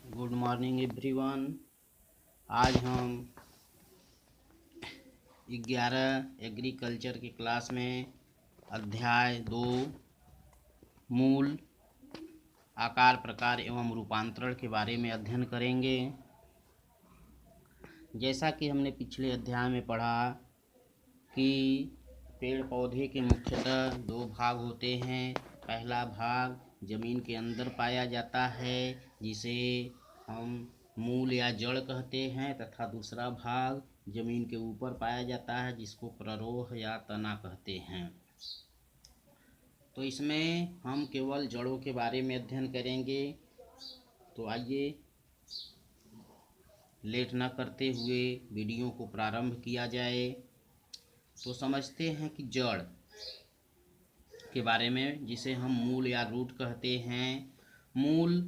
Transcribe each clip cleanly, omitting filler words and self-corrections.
Good morning everyone. आज हम 11 agriculture की क्लास में अध्याय 2 मूल, आकार, प्रकार एवं रूपांतरण के बारे में अध्ययन करेंगे। जैसा कि हमने पिछले अध्याय में पढ़ा कि पेड़ पौधे के मुख्यतः 2 भाग होते हैं। पहला भाग जमीन के अंदर पाया जाता है जिसे हम मूल या जड़ कहते हैं, तथा दूसरा भाग जमीन के ऊपर पाया जाता है जिसको प्ररोह या तना कहते हैं। तो इसमें हम केवल जड़ों के बारे में अध्ययन करेंगे। तो आइए लेट न करते हुए वीडियो को प्रारंभ किया जाए। तो समझते हैं कि जड़ के बारे में, जिसे हम मूल या रूट कहते हैं। मूल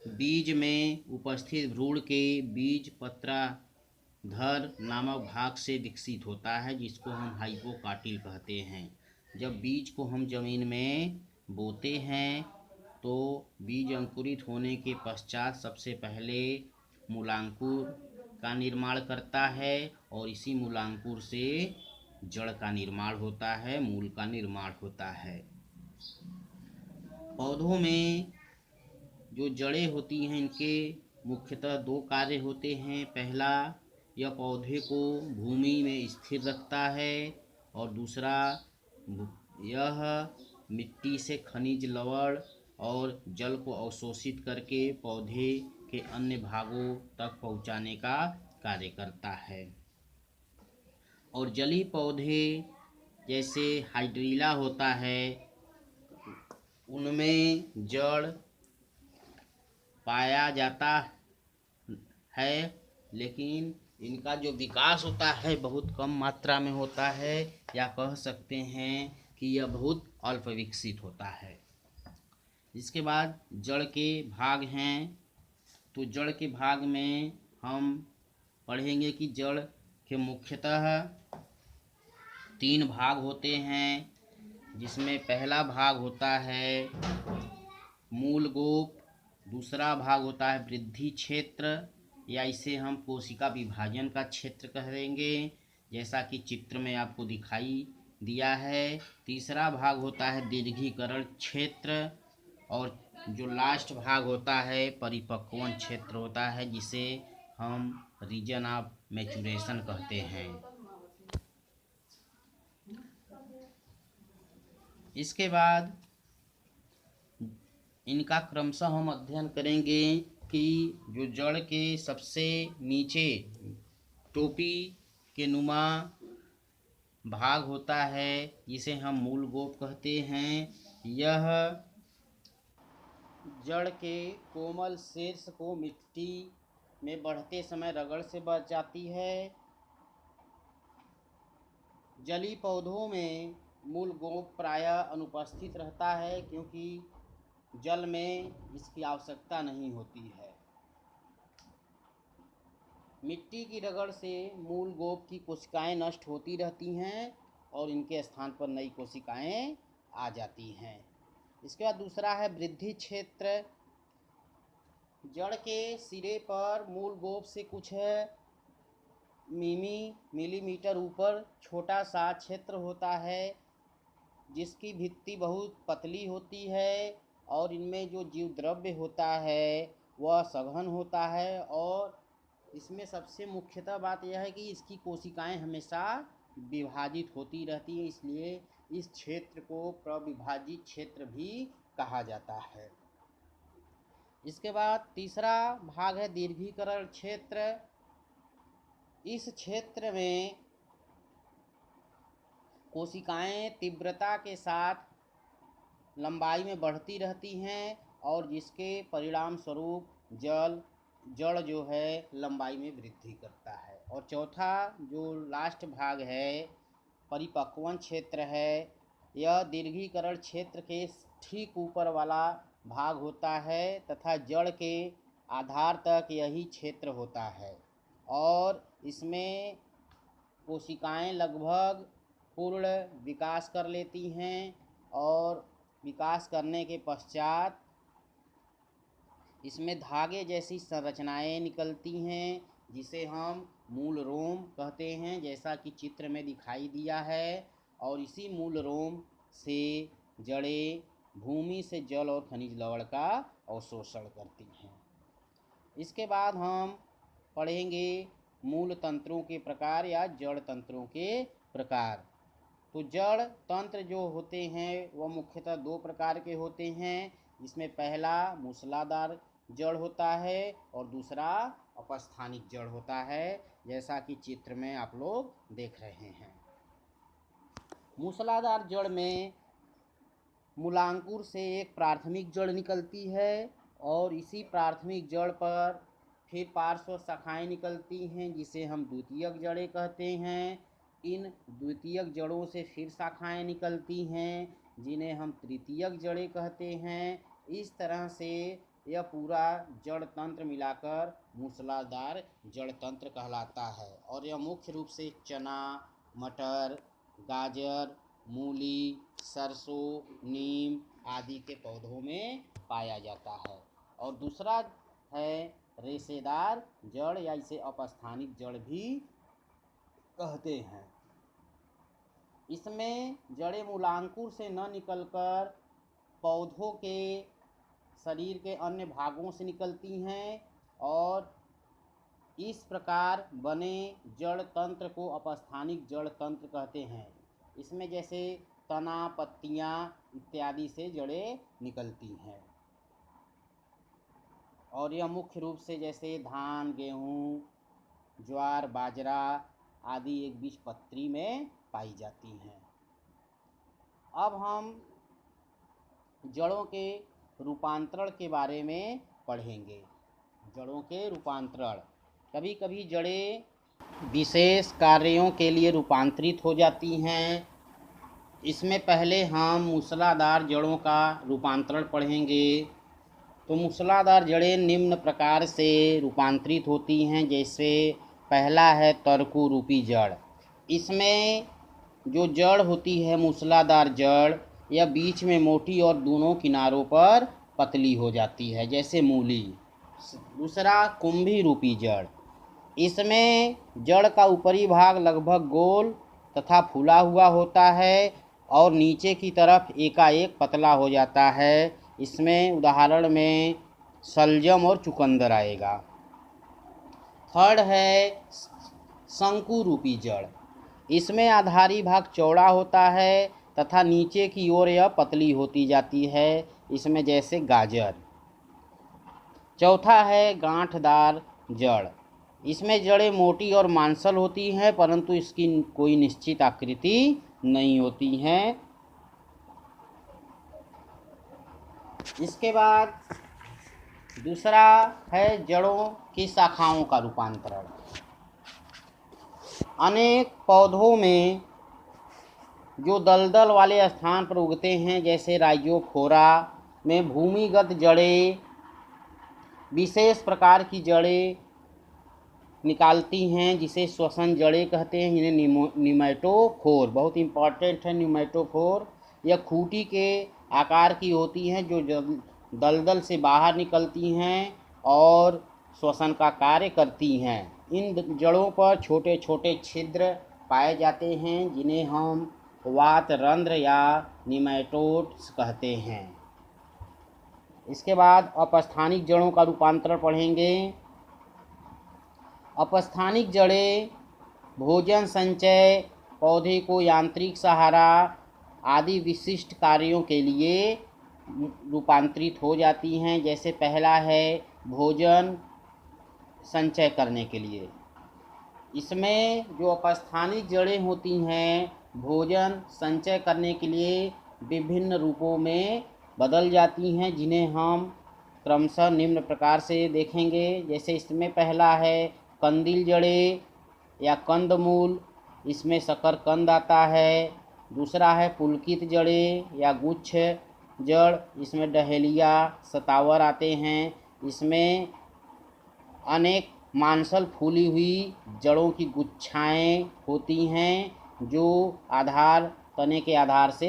बीज में उपस्थित भ्रूण के बीज पत्राधर नामक भाग से विकसित होता है, जिसको हम हाइपोकाटिल कहते हैं। जब बीज को हम जमीन में बोते हैं तो बीज अंकुरित होने के पश्चात सबसे पहले मूलांकुर का निर्माण करता है और इसी मूलांकुर से जड़ का निर्माण होता है, मूल का निर्माण होता है। पौधों में जो जड़ें होती हैं, इनके मुख्यतः 2 कार्य होते हैं। पहला, यह पौधे को भूमि में स्थिर रखता है और दूसरा, यह मिट्टी से खनिज, लवण और जल को अवशोषित करके पौधे के अन्य भागों तक पहुंचाने का कार्य करता है। और जलीय पौधे जैसे हाइड्रीला होता है, उनमें जड़ पाया जाता है, लेकिन इनका जो विकास होता है बहुत कम मात्रा में होता है, या कह सकते हैं कि यह बहुत अल्प विकसित होता है। इसके बाद जड़ के भाग हैं। तो जड़ के भाग में हम पढ़ेंगे कि जड़ के मुख्यतः 3 भाग होते हैं, जिसमें पहला भाग होता है मूल गोप, दूसरा भाग होता है वृद्धि क्षेत्र, या इसे हम कोशिका विभाजन का क्षेत्र कहेंगे, जैसा कि चित्र में आपको दिखाई दिया है। तीसरा भाग होता है दीर्घीकरण क्षेत्र, और जो लास्ट भाग होता है परिपक्वन क्षेत्र होता है, जिसे हम रीजन ऑफ मैच्योरेशन कहते हैं। इसके बाद इनका क्रमशः हम अध्ययन करेंगे कि जो जड़ के सबसे नीचे टोपी के नुमा भाग होता है, जिसे हम मूल गोप कहते हैं, यह जड़ के कोमल शीर्ष को मिट्टी में बढ़ते समय रगड़ से बच जाती है। जलीय पौधों में मूल गोप प्रायः अनुपस्थित रहता है, क्योंकि जल में इसकी आवश्यकता नहीं होती है। मिट्टी की रगड़ से मूल गोप की कोशिकाएं नष्ट होती रहती हैं और इनके स्थान पर नई कोशिकाएं आ जाती हैं। इसके बाद दूसरा है वृद्धि क्षेत्र। जड़ के सिरे पर मूल गोप से कुछ मिलीमीटर ऊपर छोटा सा क्षेत्र होता है, जिसकी भित्ति बहुत पतली होती है और इनमें जो जीव द्रव्य होता है वह सघन होता है। और इसमें सबसे मुख्यतः बात यह है कि इसकी कोशिकाएं हमेशा विभाजित होती रहती है, इसलिए इस क्षेत्र को प्रविभाजित क्षेत्र भी कहा जाता है। इसके बाद तीसरा भाग है दीर्घीकरण क्षेत्र। इस क्षेत्र में कोशिकाएं तीव्रता के साथ लंबाई में बढ़ती रहती हैं और जिसके परिणाम स्वरूप जड़ जो है लंबाई में वृद्धि करता है। और चौथा जो लास्ट भाग है परिपक्वन क्षेत्र है, यह दीर्घीकरण क्षेत्र के ठीक ऊपर वाला भाग होता है तथा जड़ के आधार तक यही क्षेत्र होता है, और इसमें कोशिकाएं लगभग पूर्ण विकास कर लेती हैं और विकास करने के पश्चात इसमें धागे जैसी संरचनाएं निकलती हैं जिसे हम मूल रोम कहते हैं, जैसा कि चित्र में दिखाई दिया है। और इसी मूल रोम से जड़ें भूमि से जल और खनिज लवण का अवशोषण करती हैं। इसके बाद हम पढ़ेंगे मूल तंत्रों के प्रकार या जड़ तंत्रों के प्रकार। तो जड़ तंत्र जो होते हैं वह मुख्यतः दो प्रकार के होते हैं। इसमें पहला मूसलाधार जड़ होता है और दूसरा अपस्थानिक जड़ होता है, जैसा कि चित्र में आप लोग देख रहे हैं। मूसलाधार जड़ में मूलांकुर से एक प्राथमिक जड़ निकलती है और इसी प्राथमिक जड़ पर फिर पार्श्व शाखाएं निकलती हैं जिसे हम द्वितीयक जड़ें कहते हैं। इन द्वितीयक जड़ों से फिर शाखाएं निकलती हैं जिन्हें हम तृतीयक जड़ें कहते हैं। इस तरह से यह पूरा जड़ तंत्र मिलाकर मूसलाधार जड़ तंत्र कहलाता है और यह मुख्य रूप से चना, मटर, गाजर, मूली, सरसों, नीम आदि के पौधों में पाया जाता है। और दूसरा है रेशेदार जड़ या इसे अपस्थानिक जड़ भी कहते हैं। इसमें जड़ें मूलांकुर से न निकलकर पौधों के शरीर के अन्य भागों से निकलती हैं और इस प्रकार बने जड़ तंत्र को अपस्थानिक जड़ तंत्र कहते हैं। इसमें जैसे तना, पत्तियां इत्यादि से जड़ें निकलती हैं और यह मुख्य रूप से जैसे धान, गेहूँ, ज्वार, बाजरा आदि एक बीजपत्री में पाई जाती हैं। अब हम जड़ों के रूपांतरण के बारे में पढ़ेंगे। जड़ों के रूपांतरण, कभी कभी जड़ें विशेष कार्यों के लिए रूपांतरित हो जाती हैं। इसमें पहले हम मूसलाधार जड़ों का रूपांतरण पढ़ेंगे। तो मूसलाधार जड़ें निम्न प्रकार से रूपांतरित होती हैं। जैसे पहला है तरकू रूपी जड़। इसमें जो जड़ होती है मूसलाधार जड़, यह बीच में मोटी और दोनों किनारों पर पतली हो जाती है जैसे मूली। दूसरा कुंभी रूपी जड़। इसमें जड़ का ऊपरी भाग लगभग गोल तथा फूला हुआ होता है और नीचे की तरफ एकाएक पतला हो जाता है। इसमें उदाहरण में शलजम और चुकंदर आएगा। थर्ड है शंकु रूपी जड़। इसमें आधारी भाग चौड़ा होता है तथा नीचे की ओर यह पतली होती जाती है, इसमें जैसे गाजर। चौथा है गांठदार जड़। इसमें जड़ें मोटी और मांसल होती हैं परंतु इसकी कोई निश्चित आकृति नहीं होती हैं। इसके बाद दूसरा है जड़ों की शाखाओं का रूपांतरण। अनेक पौधों में जो दलदल वाले स्थान पर उगते हैं जैसे राइजोफोरा में भूमिगत जड़ें विशेष प्रकार की जड़ें निकालती हैं जिसे श्वसन जड़ें कहते हैं। इन्हें निमैटोफोर, बहुत इम्पॉर्टेंट है निमैटोफोर। यह खूंटी के आकार की होती हैं जो दलदल से बाहर निकलती हैं और श्वसन का कार्य करती हैं। इन जड़ों पर छोटे छोटे छिद्र पाए जाते हैं जिन्हें हम वातरंध्र या निमैटोड्स कहते हैं। इसके बाद अपस्थानिक जड़ों का रूपांतरण पढ़ेंगे। अपस्थानिक जड़ें भोजन संचय, पौधे को यांत्रिक सहारा आदि विशिष्ट कार्यों के लिए रूपांतरित हो जाती हैं। जैसे पहला है भोजन संचय करने के लिए। इसमें जो अपस्थानिक जड़ें होती हैं भोजन संचय करने के लिए विभिन्न रूपों में बदल जाती हैं जिन्हें हम क्रमशः निम्न प्रकार से देखेंगे। जैसे इसमें पहला है कंदिल जड़ें या कंदमूल, इसमें शकरकंद आता है। दूसरा है पुलकित जड़ें या गुच्छ जड़, इसमें डहेलिया, सतावर आते हैं। इसमें अनेक मांसल फूली हुई जड़ों की गुच्छाएं होती हैं जो तने के आधार से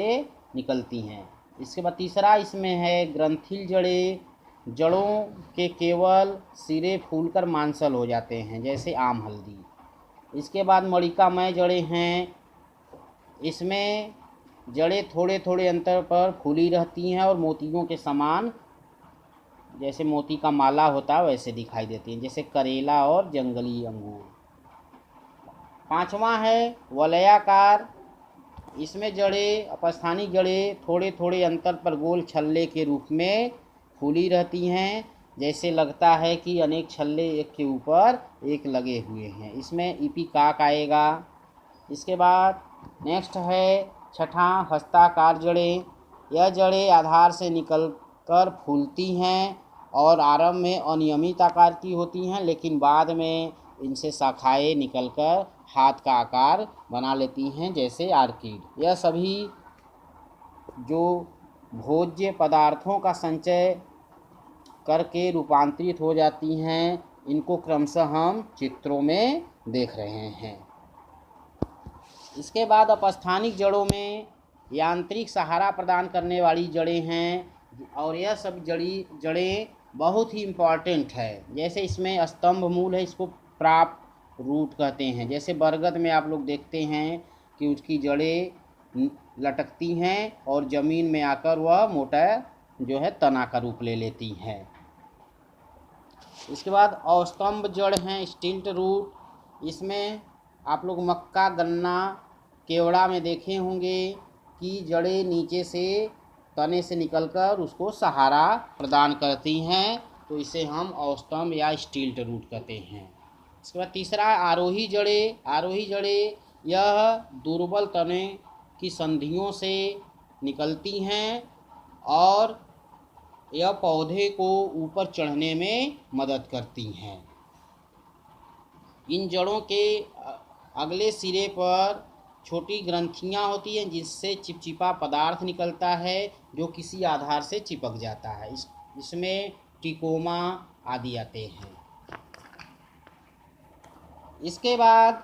निकलती हैं। इसके बाद तीसरा इसमें है ग्रंथिल जड़ें जड़ों के केवल सिरे फूलकर मांसल हो जाते हैं, जैसे आम हल्दी। इसके बाद मणिकामय जड़ें हैं। इसमें जड़ें थोड़े थोड़े अंतर पर फूली रहती हैं और मोतियों के समान, जैसे मोती का माला होता है वैसे दिखाई देती हैं, जैसे करेला और जंगली अंगूर। पांचवा है वलयाकार। इसमें जड़ें, अपस्थानिक जड़ें थोड़े थोड़े अंतर पर गोल छल्ले के रूप में फूली रहती हैं, जैसे लगता है कि अनेक छल्ले एक के ऊपर एक लगे हुए हैं। इसमें इपिकाक आएगा। इसके बाद नेक्स्ट है छठा हस्ताकार जड़ें। यह जड़ें आधार से निकलकर फूलती हैं और आरंभ में अनियमित आकार की होती हैं, लेकिन बाद में इनसे शाखाएं निकलकर हाथ का आकार बना लेती हैं, जैसे आर्किड। यह सभी जो भोज्य पदार्थों का संचय करके रूपांतरित हो जाती हैं, इनको क्रमशः हम चित्रों में देख रहे हैं। इसके बाद अपस्थानिक जड़ों में यांत्रिक सहारा प्रदान करने वाली जड़ें हैं, और यह सब जड़ें बहुत ही इम्पॉर्टेंट है। जैसे इसमें स्तंभ मूल है, इसको प्राप्त रूट कहते हैं। जैसे बरगद में आप लोग देखते हैं कि उसकी जड़ें लटकती हैं और ज़मीन में आकर वह मोटा जो है तना का रूप ले लेती हैं। इसके बाद अवस्तंभ जड़ हैं, स्टिल्ट रूट। इसमें आप लोग मक्का, गन्ना, केवड़ा में देखे होंगे कि जड़ें नीचे से तने से निकलकर उसको सहारा प्रदान करती हैं, तो इसे हम अवस्तंभ या स्टिल्ट रूट कहते हैं। इसके बाद तीसरा आरोही जड़ें। आरोही जड़ें यह दुर्बल तने की संधियों से निकलती हैं और यह पौधे को ऊपर चढ़ने में मदद करती हैं। इन जड़ों के अगले सिरे पर छोटी ग्रंथियां होती हैं, जिससे चिपचिपा पदार्थ निकलता है जो किसी आधार से चिपक जाता है। इसमें टिकोमा आदि आते हैं। इसके बाद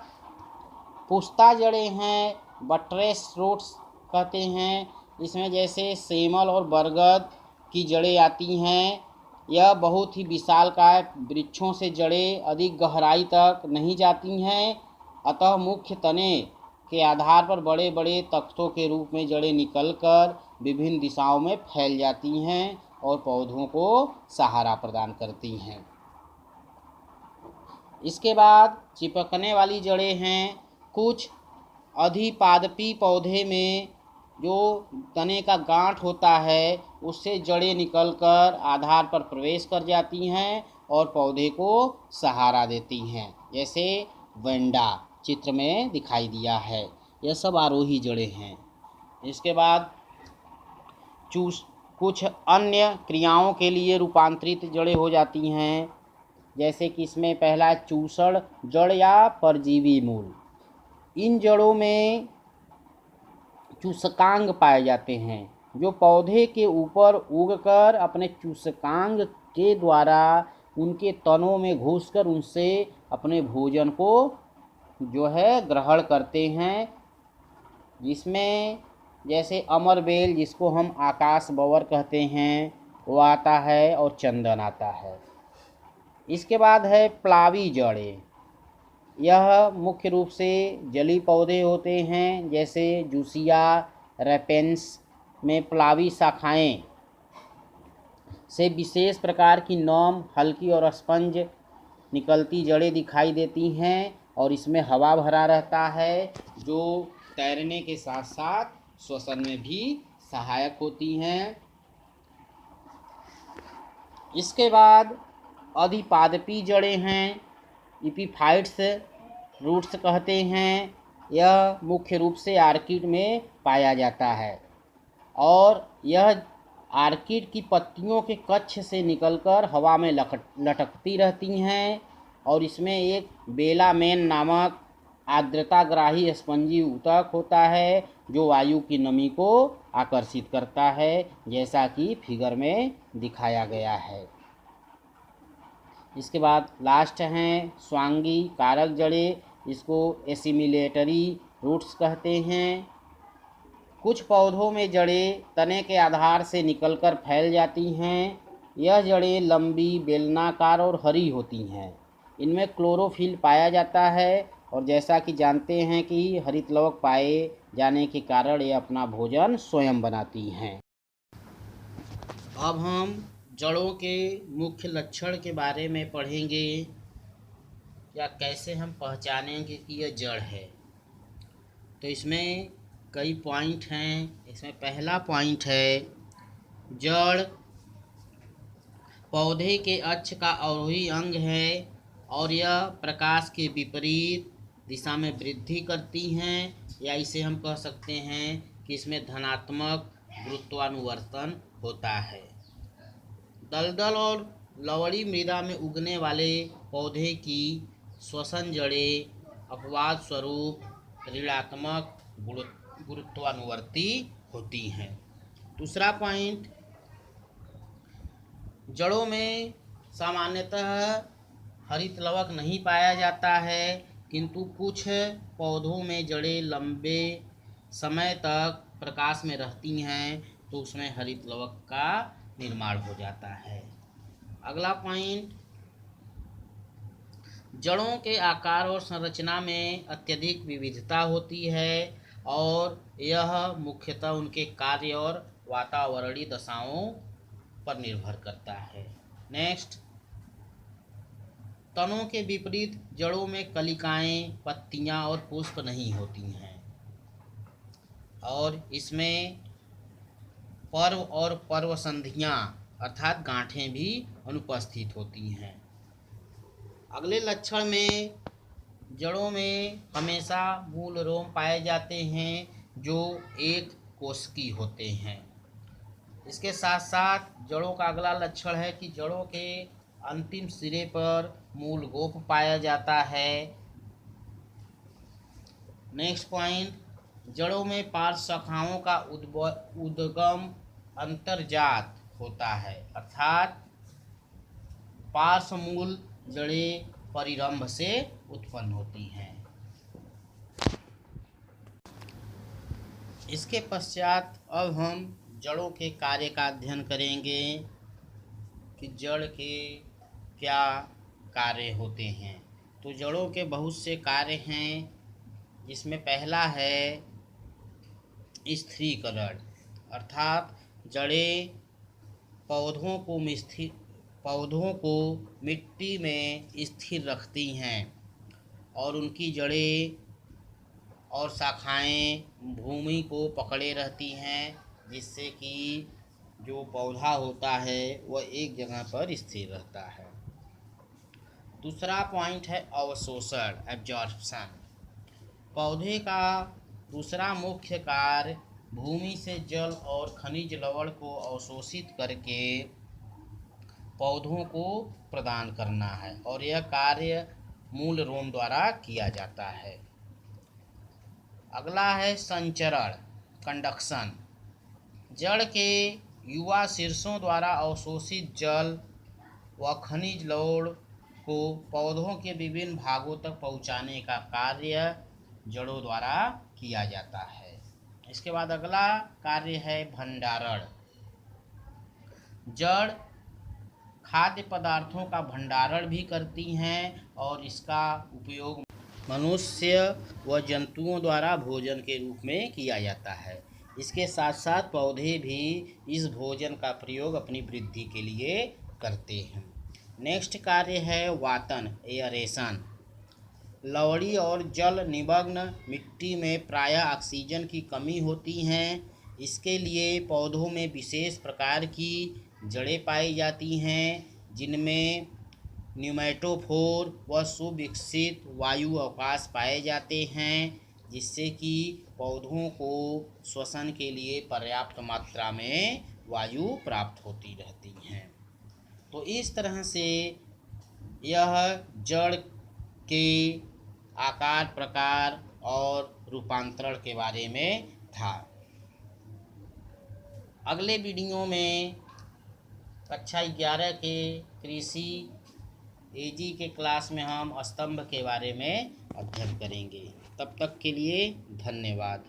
पुस्ता जड़ें हैं, बट्रेस रूट्स कहते हैं। इसमें जैसे सेमल और बरगद की जड़ें आती हैं। यह बहुत ही विशालकाय वृक्षों से जड़ें अधिक गहराई तक नहीं जाती हैं, अतः मुख्य तने के आधार पर बड़े बड़े तख्तों के रूप में जड़ें निकलकर विभिन्न दिशाओं में फैल जाती हैं और पौधों को सहारा प्रदान करती हैं। इसके बाद चिपकने वाली जड़ें हैं। कुछ अधिपादपी पौधे में जो तने का गांठ होता है, उससे जड़ें निकलकर आधार पर प्रवेश कर जाती हैं और पौधे को सहारा देती हैं, जैसे वेंडा चित्र में दिखाई दिया है। यह सब आरोही जड़ें हैं। इसके बाद कुछ अन्य क्रियाओं के लिए रूपांतरित जड़ें हो जाती हैं, जैसे कि इसमें पहला चूसड़ जड़ या परजीवी मूल। इन जड़ों में चूसकांग पाए जाते हैं, जो पौधे के ऊपर उगकर अपने चूसकांग के द्वारा उनके तनों में घुसकर उनसे अपने भोजन को जो है ग्रहण करते हैं। जिसमें जैसे अमरबेल, जिसको हम आकाश बवर कहते हैं, वो आता है और चंदन आता है। इसके बाद है प्लावी जड़ें। यह मुख्य रूप से जली पौधे होते हैं, जैसे जूसिया रेपेंस में प्लावी शाखाएं से विशेष प्रकार की नम, हल्की और स्पंज निकलती जड़ें दिखाई देती हैं, और इसमें हवा भरा रहता है, जो तैरने के साथ साथ श्वसन में भी सहायक होती हैं। इसके बाद अधिपादपी जड़ें हैं, इपीफाइट्स रूट्स कहते हैं। यह मुख्य रूप से आर्किड में पाया जाता है, और यह आर्किड की पत्तियों के कक्ष से निकलकर हवा में लटकती रहती हैं, और इसमें एक बेलामेन नामक आर्द्रताग्राही स्पंजी ऊतक होता है, जो वायु की नमी को आकर्षित करता है, जैसा कि फिगर में दिखाया गया है। इसके बाद लास्ट हैं स्वांगी कारक जड़ें, इसको एसिमिलेटरी रूट्स कहते हैं। कुछ पौधों में जड़ें तने के आधार से निकलकर फैल जाती हैं, यह जड़ें लंबी, बेलनाकार और हरी होती हैं। इनमें क्लोरोफिल पाया जाता है और जैसा कि जानते हैं कि हरित लवक पाए जाने के कारण ये अपना भोजन स्वयं बनाती हैं। अब हम जड़ों के मुख्य लक्षण के बारे में पढ़ेंगे या कैसे हम पहचानेंगे कि यह जड़ है। तो इसमें कई पॉइंट हैं। इसमें पहला पॉइंट है, जड़ पौधे के अक्ष का अवरोही अंग है और यह प्रकाश के विपरीत दिशा में वृद्धि करती हैं, या इसे हम कह सकते हैं कि इसमें धनात्मक गुरुत्वानुवर्तन होता है। दलदल और लवणी मृदा में उगने वाले पौधे की श्वसन जड़ें अपवाद स्वरूप ऋणात्मक गुरुत्वानुवर्ती होती हैं। दूसरा पॉइंट, जड़ों में सामान्यतः हरित लवक नहीं पाया जाता है, किंतु कुछ पौधों में जड़ें लंबे समय तक प्रकाश में रहती हैं तो उसमें हरित लवक का निर्माण हो जाता है। अगला पॉइंट, जड़ों के आकार और संरचना में अत्यधिक विविधता होती है और यह मुख्यतः उनके कार्य और वातावरणीय दशाओं पर निर्भर करता है। नेक्स्ट, तनों के विपरीत जड़ों में कलिकाएं, पत्तियां और पुष्प नहीं होती हैं और इसमें पर्व और पर्व संधियां अर्थात गांठें भी अनुपस्थित होती हैं। अगले लक्षण में, जड़ों में हमेशा मूल रोम पाए जाते हैं जो एक कोशिकी होते हैं। इसके साथ साथ जड़ों का अगला लक्षण है कि जड़ों के अंतिम सिरे पर मूल गोप पाया जाता है। नेक्स्ट पॉइंट, जड़ों में पार्श्व शाखाओं का उद्गम अंतर्जात होता है अर्थात पार्श्व मूल जड़ें परिरंभ से उत्पन्न होती हैं। इसके पश्चात अब हम जड़ों के कार्य का अध्ययन करेंगे कि जड़ के क्या कार्य होते हैं। तो जड़ों के बहुत से कार्य हैं, जिसमें पहला है स्थिरीकरण, अर्थात जड़ें पौधों को मिट्टी में स्थिर रखती हैं और उनकी जड़ें और शाखाएं भूमि को पकड़े रहती हैं, जिससे कि जो पौधा होता है वह एक जगह पर स्थिर रहता है। दूसरा पॉइंट है अवशोषण, एब्जॉर्प्शन। पौधे का दूसरा मुख्य कार्य भूमि से जल और खनिज लवण को अवशोषित करके पौधों को प्रदान करना है और यह कार्य मूल रोम द्वारा किया जाता है। अगला है संचरण, कंडक्शन। जड़ के युवा शीर्षों द्वारा अवशोषित जल व खनिज लवण को पौधों के विभिन्न भागों तक पहुंचाने का कार्य जड़ों द्वारा किया जाता है। इसके बाद अगला कार्य है भंडारण। जड़ खाद्य पदार्थों का भंडारण भी करती हैं और इसका उपयोग मनुष्य व जंतुओं द्वारा भोजन के रूप में किया जाता है। इसके साथ साथ पौधे भी इस भोजन का प्रयोग अपनी वृद्धि के लिए करते हैं। नेक्स्ट कार्य है वातन, एयरेशन। लवणी और जल निमग्न मिट्टी में प्रायः ऑक्सीजन की कमी होती है। इसके लिए पौधों में विशेष प्रकार की जड़ें पाई जाती हैं, जिनमें न्यूमेटोफोर व सुविकसित वायु अवकाश पाए जाते हैं, जिससे कि पौधों को श्वसन के लिए पर्याप्त मात्रा में वायु प्राप्त होती रहती हैं। तो इस तरह से यह जड़ के आकार, प्रकार और रूपांतरण के बारे में था। अगले वीडियो में कक्षा 11 के कृषि एजी के क्लास में हम स्तंभ के बारे में अध्ययन करेंगे। तब तक के लिए धन्यवाद।